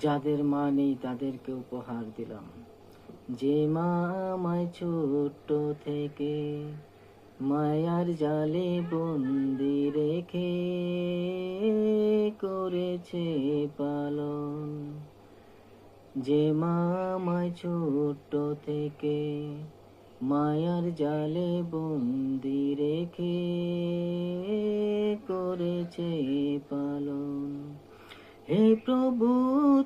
যাদের মা নেই তাদেরকে উপহার দিলাম। যে মা আমায় ছোট্ট থেকে মায়ার জালে বন্দি রেখে করেছে পালন। যে মা আমায় ছোট্ট থেকে মায়ার জালে বন্দি রেখে করেছে পালন। হে প্রভু,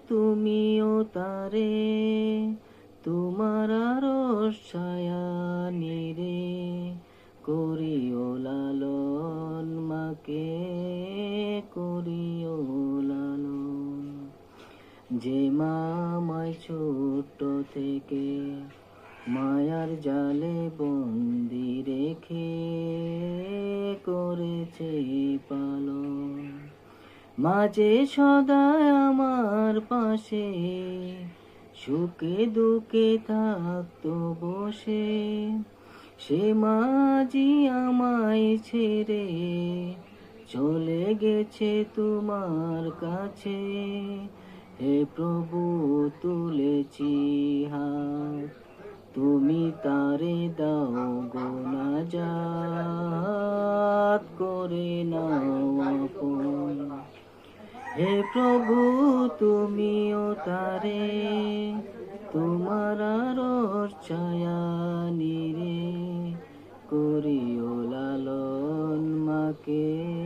তুমিও তারে তোমার আরশ ছায়া নিরে করিও লালন, মাকে করিও লালন। যে মা আমায় ছোট্ট থেকে মায়ার জালে বন্দি রেখে করেছে পালন। মাঝে সদায় আমার পাশে সুখে দুঃখে থাকতো বসে। সে মাঝি আমায় ছেড়ে চলে গেছে তোমার কাছে। হে প্রভু, তুলেছি হাত, তুমি তারে দাও গো নাজাত, করে নাও আপন। হে প্রভু, তুমিও তারে তোমার আরশ ছায়া নিরে করিও লালন, মাকে